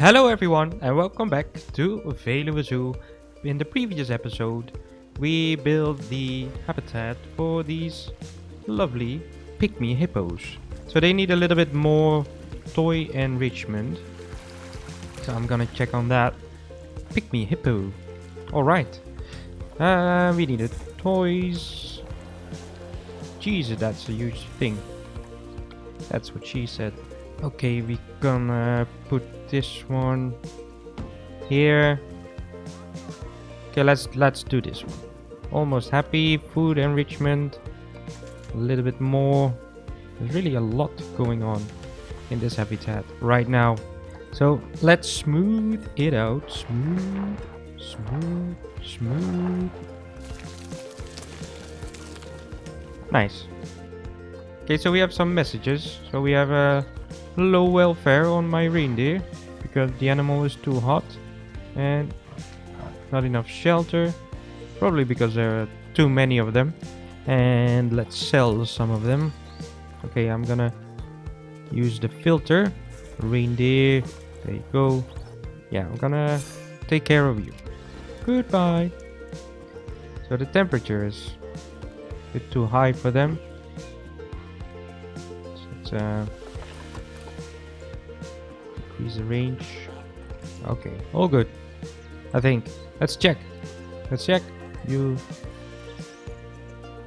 Hello everyone and welcome back to Veluwe Zoo. In the previous episode we built the habitat for these lovely Pygmy hippos. So they need a little bit more toy enrichment. So I'm gonna check on that. Pygmy hippo. Alright. We needed toys. Jesus, that's a huge thing. That's what she said. Okay, we gonna put this one here. Okay, let's do this one. Almost happy. Food enrichment. A little bit more. There's really a lot going on in this habitat right now. So let's smooth it out. Smooth. Nice. Okay, so we have some messages. So we have a low welfare on my reindeer because the animal is too hot and not enough shelter, probably because there are too many of them. And let's sell some of them. Okay, I'm gonna use the filter. Reindeer, there you go. Yeah, I'm gonna take care of you. Goodbye. So the temperature is a bit too high for them. So let's increase the range. Okay, all good. I think. Let's check. You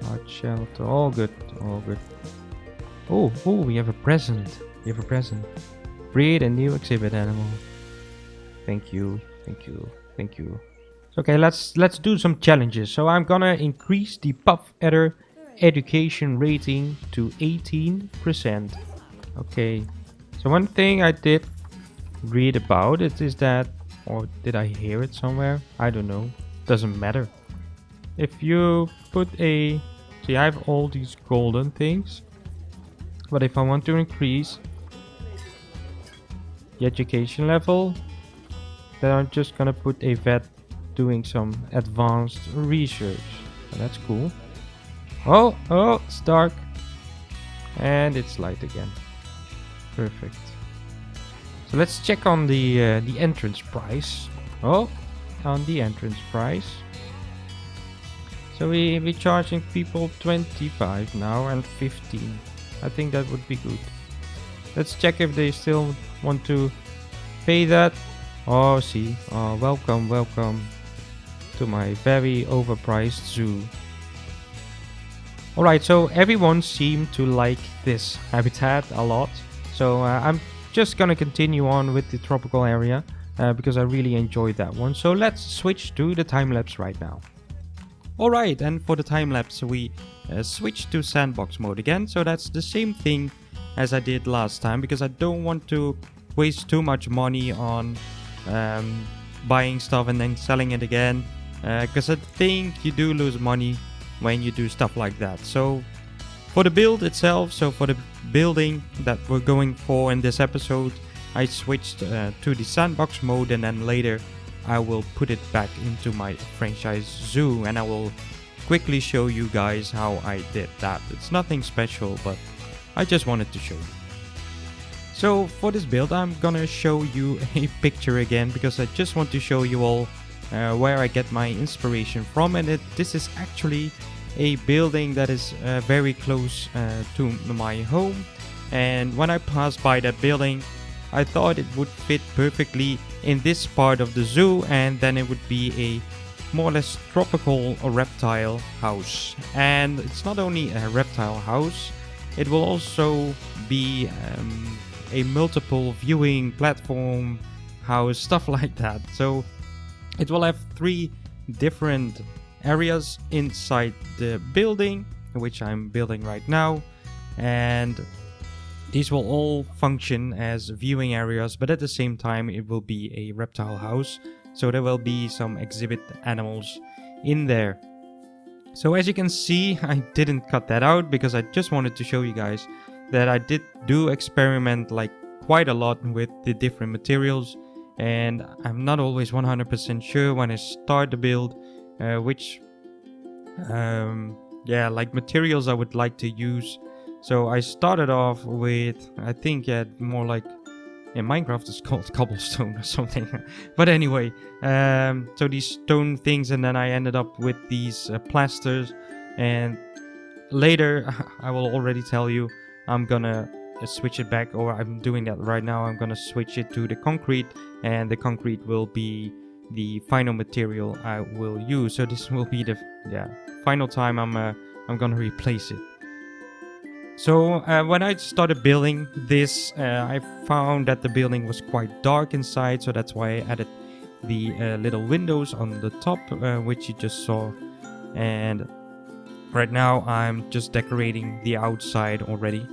hard shelter. All good. Oh, we have a present. Breed a new exhibit animal. Thank you. Okay, let's do some challenges. So I'm gonna increase the puff adder education rating to 18%. Okay. So one thing I did read about it is that, or did I hear it somewhere? I don't know. Doesn't matter. If you put a... See, I have all these golden things. But if I want to increase the education level, then I'm just gonna put a vet doing some advanced research. So that's cool. Oh, it's dark. And it's light again. Perfect. So let's check on the entrance price. Oh, on the entrance price. So we're charging people 25 now and 15. I think that would be good. Let's check if they still want to pay that. Oh, see. Oh, welcome to my very overpriced zoo. Alright, so everyone seemed to like this habitat a lot. So I'm just gonna continue on with the tropical area because I really enjoyed that one. So let's switch to the time-lapse right now. Alright, and for the time-lapse we switch to sandbox mode again. So that's the same thing as I did last time because I don't want to waste too much money on buying stuff and then selling it again. Because I think you do lose money when you do stuff like that. So for the build itself, so for the building that we're going for in this episode, I switched to the sandbox mode, and then later I will put it back into my franchise zoo and I will quickly show you guys how I did that. It's nothing special, but I just wanted to show you. So for this build I'm gonna show you a picture again because I just want to show you all where I get my inspiration from, and this is actually a building that is very close to my home. And when I passed by that building, I thought it would fit perfectly in this part of the zoo, and then it would be a more or less tropical reptile house. And it's not only a reptile house, it will also be a multiple viewing platform house, stuff like that. So it will have 3 different areas inside the building, which I'm building right now, and these will all function as viewing areas, but at the same time it will be a reptile house, so there will be some exhibit animals in there. So as you can see, I didn't cut that out because I just wanted to show you guys that I did do experiment like quite a lot with the different materials, and I'm not always 100% sure when I start the build which like materials I would like to use. So I started off with, I think more like In Minecraft it's called cobblestone or something. But anyway, so these stone things, and then I ended up with these plasters. And later, I will already tell you, I'm gonna switch it back, or I'm doing that right now. I'm gonna switch it to the concrete, and the concrete will be the final material I will use. So this will be the final time I'm gonna replace it. So when I started building this, I found that the building was quite dark inside, so that's why I added the little windows on the top, which you just saw. And right now I'm just decorating the outside already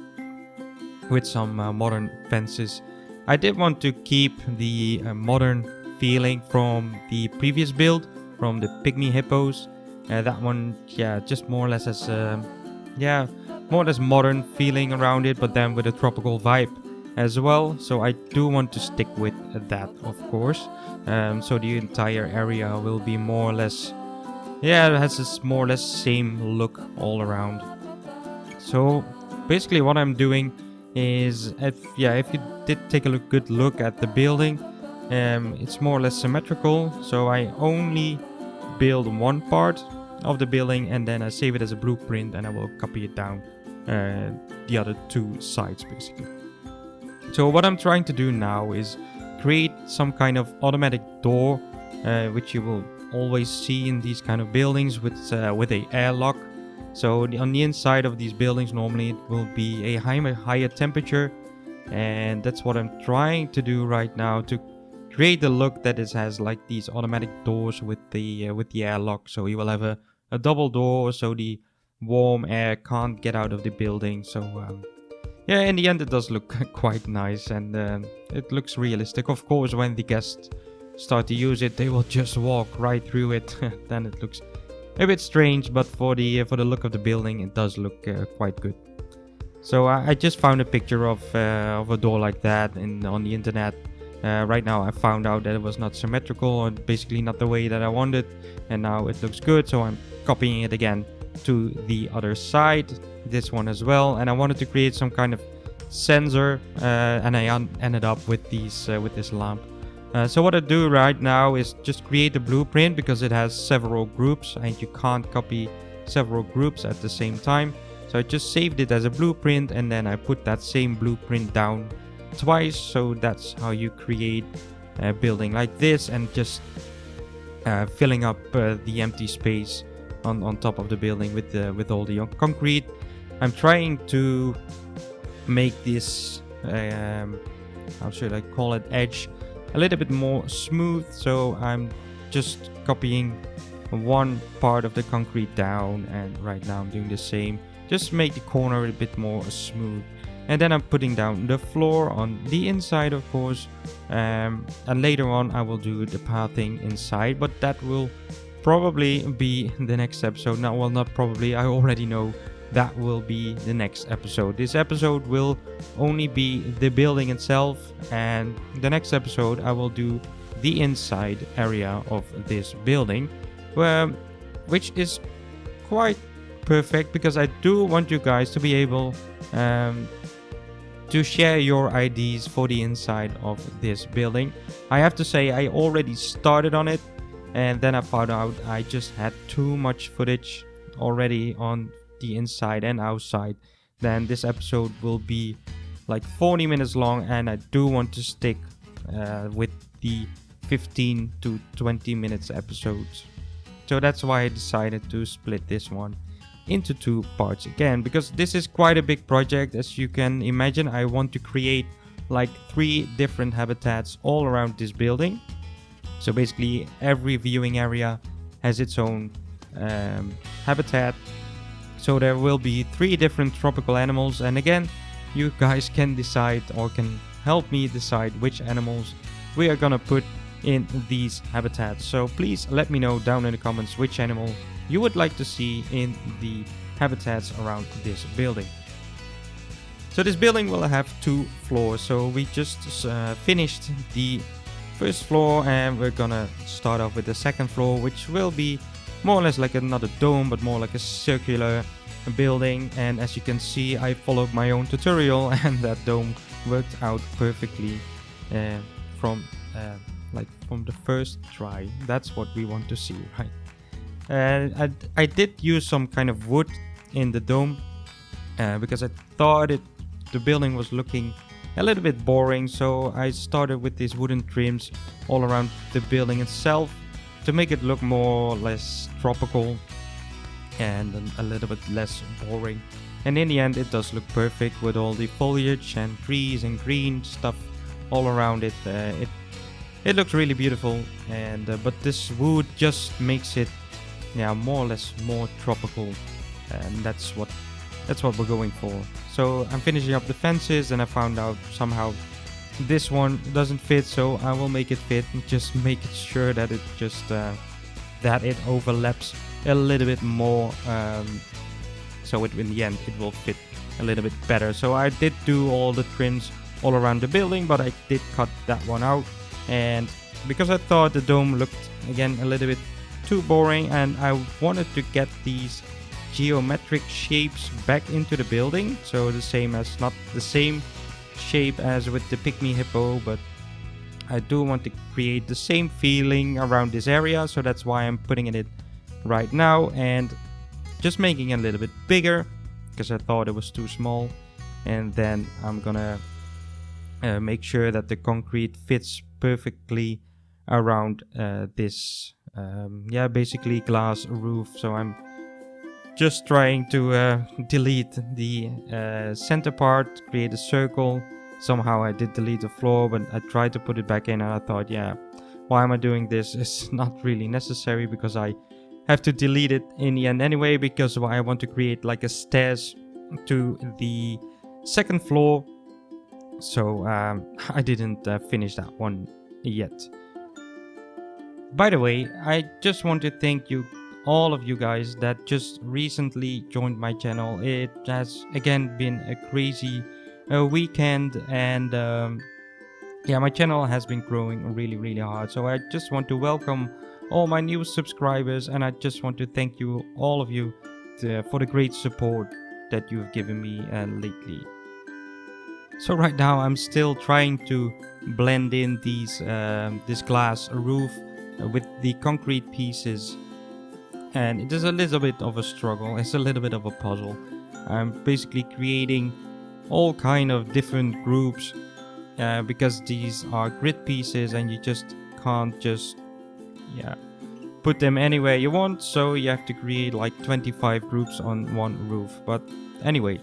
with some modern fences. I did want to keep the modern feeling from the previous build, from the Pygmy hippos. That one, just more or less as more or less modern feeling around it, but then with a tropical vibe as well. So I do want to stick with that, of course. So the entire area will be more or less, it has this more or less same look all around. So basically what I'm doing is, if you did take a good look at the building, it's more or less symmetrical. So I only build one part of the building, and then I save it as a blueprint, and I will copy it down the other two sides basically. So what I'm trying to do now is create some kind of automatic door, which you will always see in these kind of buildings with a airlock. So on the inside of these buildings normally it will be a higher temperature, and that's what I'm trying to do right now to create the look that it has like these automatic doors with the airlock. So you will have a double door, so the warm air can't get out of the building. So in the end it does look quite nice, and it looks realistic. Of course, when the guests start to use it, they will just walk right through it. Then it looks a bit strange, but for the look of the building, it does look quite good. So I just found a picture of a door like that on the internet. Right now I found out that it was not symmetrical, or basically not the way that I wanted, and now it looks good. So I'm copying it again to the other side, this one as well. And I wanted to create some kind of sensor, and I ended up with this lamp. So what I do right now is just create a blueprint, because it has several groups and you can't copy several groups at the same time. So I just saved it as a blueprint, and then I put that same blueprint down twice. So that's how you create a building like this, and just filling up the empty space on top of the building with all the concrete. I'm trying to make this how should I call it, edge a little bit more smooth. So I'm just copying one part of the concrete down, and right now I'm doing the same, just make the corner a bit more smooth. And then I'm putting down the floor on the inside, of course, and later on I will do the pathing inside, but that will probably be the next episode. No, well, not probably, I already know that will be the next episode. This episode will only be the building itself, and the next episode I will do the inside area of this building, which is quite perfect, because I do want you guys to be able to share your ideas for the inside of this building. I have to say, I already started on it, and then I found out I just had too much footage already on the inside and outside. Then this episode will be like 40 minutes long, and I do want to stick with the 15 to 20 minutes episodes. So that's why I decided to split this one into two parts again, because this is quite a big project. As you can imagine, I want to create like 3 different habitats all around this building. So basically every viewing area has its own habitat. So there will be 3 different tropical animals, and again, you guys can decide, or can help me decide, which animals we are gonna put in these habitats. So please let me know down in the comments which animal you would like to see in the habitats around this building. So this building will have 2 floors. So we just finished the first floor, and we're gonna start off with the second floor, which will be more or less like another dome, but more like a circular building. And as you can see, I followed my own tutorial, and that dome worked out perfectly uh, from from the first try. That's what we want to see, right? I did use some kind of wood in the dome because I thought the building was looking a little bit boring, so I started with these wooden trims all around the building itself to make it look more or less tropical and a little bit less boring. And in the end, it does look perfect with all the foliage and trees and green stuff all around it. It looks really beautiful, and but this wood just makes it, yeah, more or less more tropical, and that's what we're going for. So I'm finishing up the fences, and I found out somehow this one doesn't fit, so I will make it fit and just make it sure that it just that it overlaps a little bit more, so in the end it will fit a little bit better. So I did do all the trims all around the building, but I did cut that one out, and because I thought the dome looked again a little bit too boring, and I wanted to get these geometric shapes back into the building, so not the same shape as with the Pygmy Hippo, but I do want to create the same feeling around this area, so that's why I'm putting it in right now and just making it a little bit bigger because I thought it was too small. And then I'm gonna make sure that the concrete fits perfectly around this basically glass roof. So I'm just trying to delete the center part, create a circle. Somehow I did delete the floor, but I tried to put it back in, and I thought, yeah, why am I doing this? It's not really necessary because I have to delete it in the end anyway, because I want to create like a stairs to the second floor. So I didn't finish that one yet. By the way, I just want to thank you, all of you guys that just recently joined my channel. It has again been a crazy weekend, and my channel has been growing really hard. So I just want to welcome all my new subscribers, and I just want to thank you, all of you, for the great support that you've given me lately. So right now I'm still trying to blend in this glass roof with the concrete pieces, and it is a little bit of a struggle. It's a little bit of a puzzle. I'm basically creating all kind of different groups because these are grid pieces, and you just can't just put them anywhere you want, so you have to create like 25 groups on one roof. But anyway,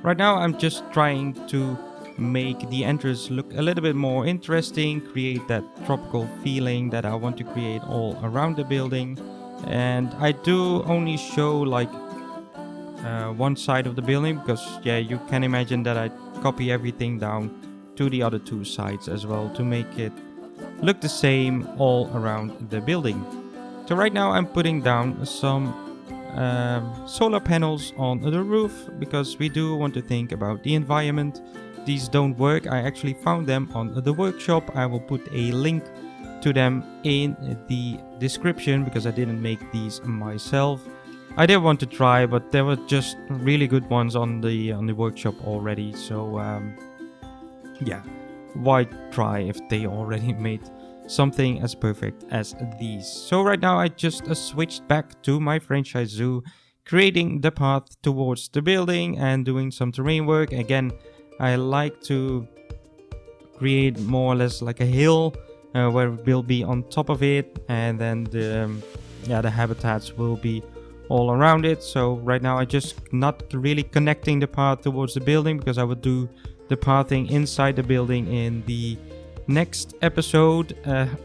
right now I'm just trying to make the entrance look a little bit more interesting, create that tropical feeling that I want to create all around the building. And I do only show like one side of the building because you can imagine that I copy everything down to the other two sides as well to make it look the same all around the building. So right now I'm putting down some solar panels on the roof because we do want to think about the environment. These don't work. I actually found them on the workshop. I will put a link to them in the description because I didn't make these myself. I did want to try, but there were just really good ones on the workshop already. So why try if they already made something as perfect as these? So right now I just switched back to my franchise zoo, creating the path towards the building and doing some terrain work. Again, I like to create more or less like a hill where it will be on top of it, and then the habitats will be all around it. So right now I just not really connecting the path towards the building because I would do the pathing inside the building in the next episode.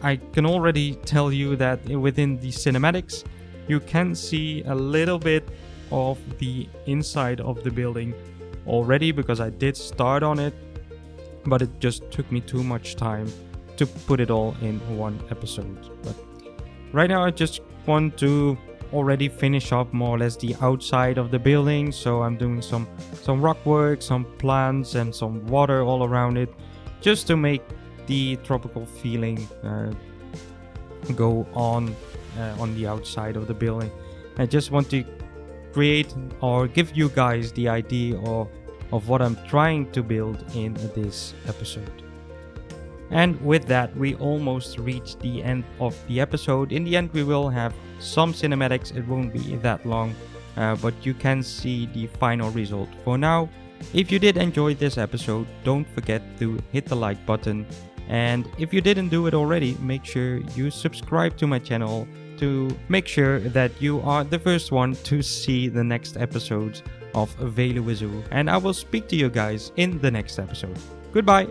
I can already tell you that within the cinematics you can see a little bit of the inside of the building already because I did start on it, but it just took me too much time to put it all in one episode. But right now I just want to already finish up more or less the outside of the building. So I'm doing some rock work, some plants and some water all around it just to make the tropical feeling go on the outside of the building. I just want to create or give you guys the idea of of what I'm trying to build in this episode. And with that, we almost reached the end of the episode. In the end, we will have some cinematics. It won't be that long, but you can see the final result. For now, if you did enjoy this episode, don't forget to hit the like button. And if you didn't do it already, make sure you subscribe to my channel to make sure that you are the first one to see the next episodes of Veluwe Zoo. And I will speak to you guys in the next episode. Goodbye!